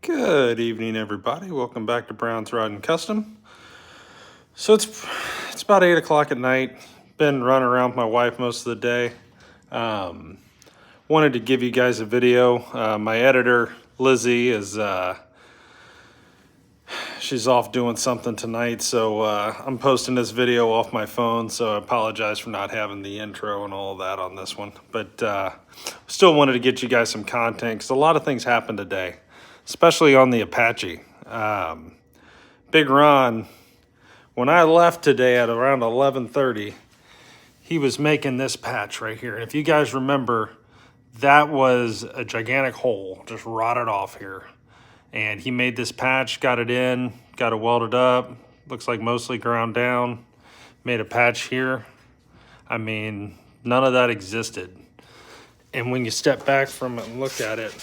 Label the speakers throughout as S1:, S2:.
S1: Good evening, everybody. Welcome back to Brown's Rod and Custom. So it's about 8 o'clock at night. Been running around with my wife most of the day. Wanted to give you guys a video. My editor, Lizzie, is she's off doing something tonight, so I'm posting this video off my phone, so I apologize for not having the intro and all of that on this one. But still wanted to get you guys some content because a lot of things happened today, especially on the Apache. Big Ron, when I left today at around 11:30, he was making this patch right here. And if you guys remember, that was a gigantic hole, just rotted off here. And he made this patch, got it in, got it welded up, looks like mostly ground down, made a patch here. I mean, none of that existed. And when you step back from it and look at it,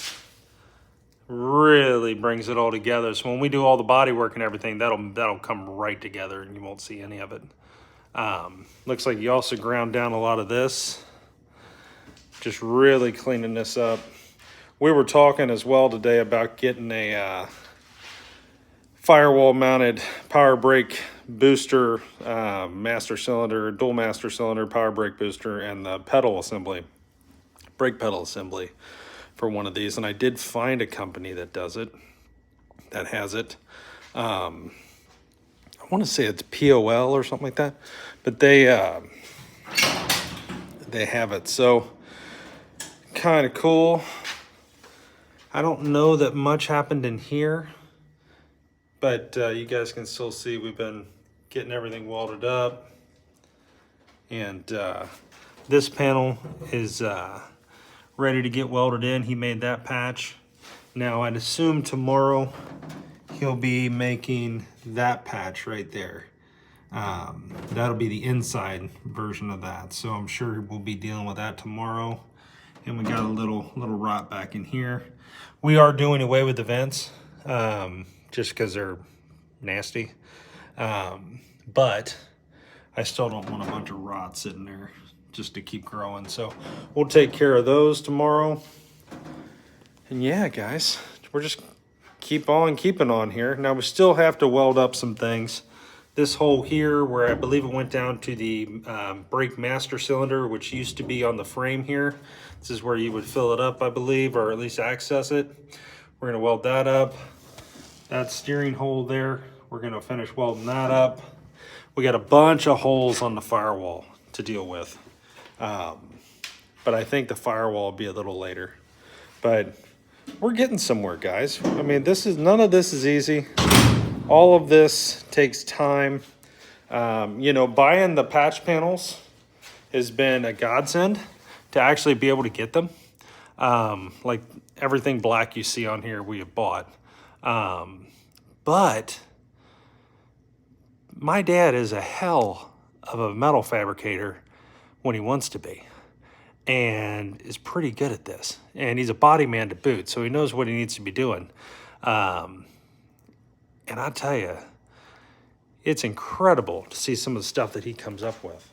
S1: really brings it all together. So when we do all the body work and everything, that'll come right together and you won't see any of it. Looks like you also ground down a lot of this, just really cleaning this up. We were talking as well today about getting a firewall mounted power brake booster, master cylinder, dual master cylinder power brake booster, and the pedal assembly, brake pedal assembly for one of these. And I did find a company that does it, that has it. I want to say it's POL or something like that, but they have it. So kind of cool. I don't know that much happened in here, but you guys can still see we've been getting everything welded up. And this panel is ready to get welded in. He made that patch. Now I'd assume tomorrow he'll be making that patch right there. That'll be the inside version of that. So I'm sure we'll be dealing with that tomorrow. And we got a little rot back in here. We are doing away with the vents, just because they're nasty. But I still don't want a bunch of rot sitting there just to keep growing. So we'll take care of those tomorrow. And yeah, guys, we're just keep on keeping on here. Now we still have to weld up some things. This hole here, where I believe it went down to the brake master cylinder, which used to be on the frame here. This is where you would fill it up, I believe, or at least access it. We're gonna weld that up. That steering hole there, we're gonna finish welding that up. We got a bunch of holes on the firewall to deal with. But I think the firewall will be a little later. But we're getting somewhere, guys. I mean, none of this is easy. All of this takes time. You know, buying the patch panels has been a godsend to actually be able to get them. Like everything black you see on here we have bought. But my dad is a hell of a metal fabricator when he wants to be, and is pretty good at this. And he's a body man to boot, so he knows what he needs to be doing. And I tell you, it's incredible to see some of the stuff that he comes up with.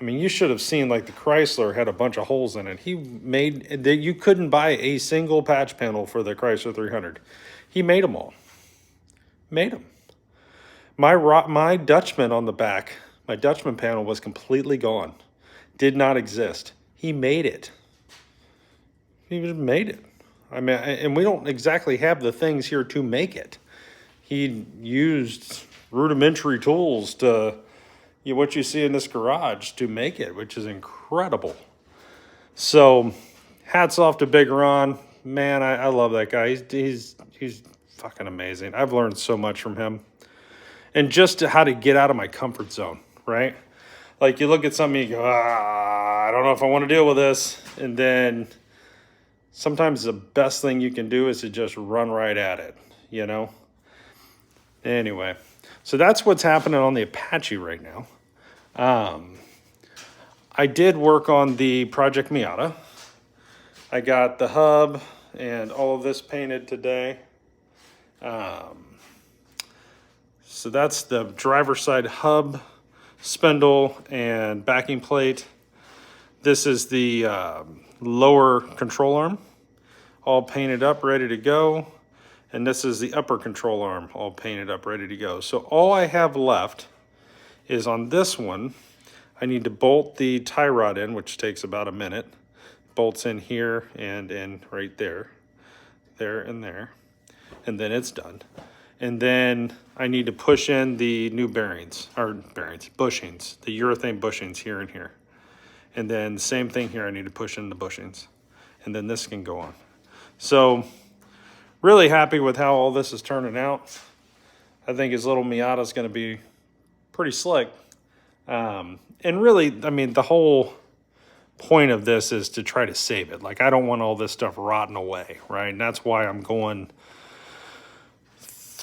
S1: I mean, you should have seen, like, the Chrysler had a bunch of holes in it. He made, you couldn't buy a single patch panel for the Chrysler 300. He made them all. Made them. My Dutchman on the back, my Dutchman panel was completely gone. Did not exist. He made it. He just made it. I mean, and we don't exactly have the things here to make it. He used rudimentary tools to, what you see in this garage to make it, which is incredible. So hats off to Big Ron. Man, I love that guy. He's fucking amazing. I've learned so much from him. And just how to get out of my comfort zone, right? Like, you look at something, you go, I don't know if I want to deal with this. And then sometimes the best thing you can do is to just run right at it, you know? Anyway, so that's what's happening on the Apache right now. I did work on the Project Miata. I got the hub and all of this painted today. So that's the driver's side hub, spindle, and backing plate. This is the lower control arm, all painted up, ready to go. And this is the upper control arm all painted up, ready to go. So all I have left is on this one, I need to bolt the tie rod in, which takes about a minute. Bolts in here and in right there, there and there, and then it's done. And then I need to push in the new bushings, the urethane bushings here and here. And then same thing here, I need to push in the bushings. And then this can go on. So really happy with how all this is turning out. I think his little Miata is going to be pretty slick. And really, I mean, the whole point of this is to try to save it. Like, I don't want all this stuff rotting away, right? And that's why I'm going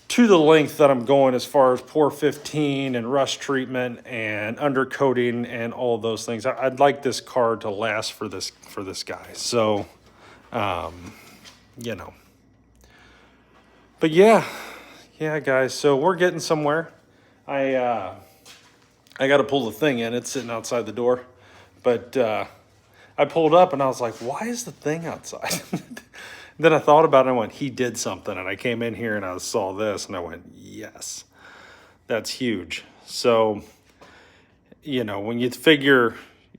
S1: to the length that I'm going as far as pour 15 and rust treatment and undercoating and all of those things. I'd like this car to last for this guy. So, you know. But yeah, guys. So we're getting somewhere. I got to pull the thing in. It's sitting outside the door. But I pulled up and I was like, why is the thing outside? Then I thought about it and I went, he did something. And I came in here and I saw this and I went, yes, that's huge. So, you know, when you figure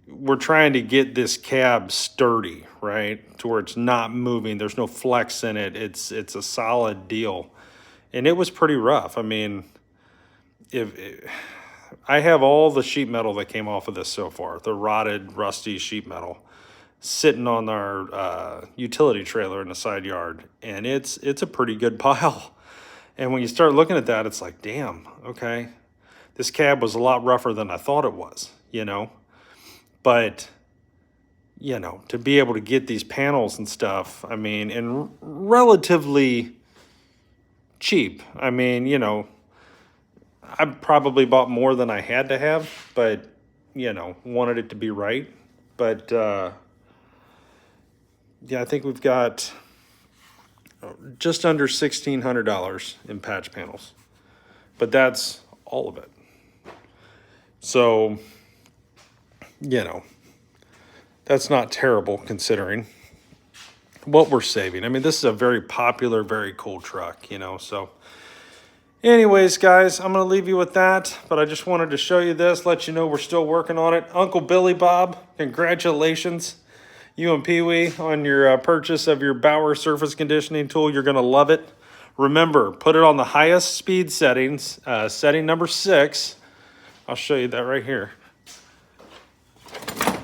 S1: we're trying to get this cab sturdy, right, to where it's not moving, there's no flex in it, it's a solid deal. And it was pretty rough. I mean, I have all the sheet metal that came off of this so far, the rotted, rusty sheet metal, sitting on our utility trailer in the side yard, and it's a pretty good pile. And when you start looking at that, it's like, damn, okay, this cab was a lot rougher than I thought it was, you know. But, you know, to be able to get these panels and stuff, I mean, and relatively cheap. I mean, you know, I probably bought more than I had to have, but, you know, wanted it to be right. But, yeah, I think we've got just under $1,600 in patch panels. But that's all of it. So, you know, that's not terrible considering what we're saving. I mean, this is a very popular, very cool truck, you know. So, anyways, guys, I'm going to leave you with that. But I just wanted to show you this, let you know we're still working on it. Uncle Billy Bob, congratulations. You and Pee-wee on your purchase of your Bauer surface conditioning tool. You're going to love it. Remember, put it on the highest speed settings, setting number 6. I'll show you that right here.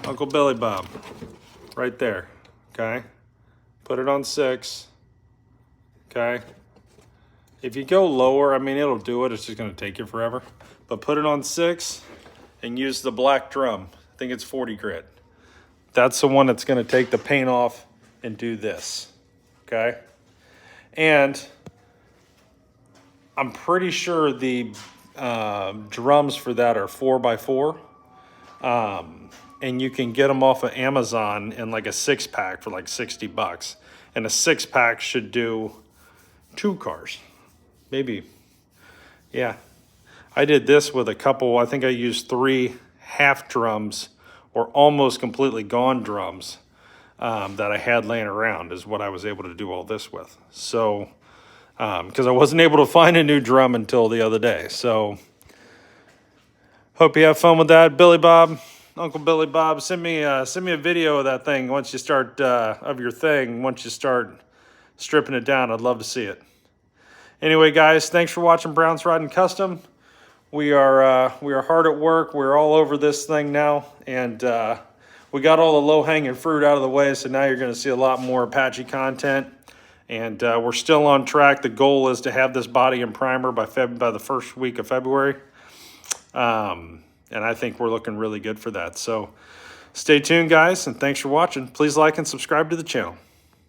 S1: Uncle Billy Bob, right there, okay? Put it on 6, okay? If you go lower, I mean, it'll do it. It's just going to take you forever. But put it on 6 and use the black drum. I think it's 40 grit. That's the one that's going to take the paint off and do this, okay? And I'm pretty sure the drums for that are 4x4. And you can get them off of Amazon in like a 6-pack for like $60. And a 6-pack should do 2 cars. Maybe. Yeah. I did this with a couple, I think I used 3 half drums or almost completely gone drums that I had laying around is what I was able to do all this with. So, because I wasn't able to find a new drum until the other day. So, hope you have fun with that. Billy Bob, Uncle Billy Bob, send me a video of that thing once you start, of your thing, once you start stripping it down. I'd love to see it. Anyway, guys, thanks for watching Brown's Riding Custom. We are hard at work. We're all over this thing now, and we got all the low-hanging fruit out of the way, so now you're going to see a lot more Apache content, and we're still on track. The goal is to have this body and primer by the first week of February, and I think we're looking really good for that. So stay tuned, guys, and thanks for watching. Please like and subscribe to the channel.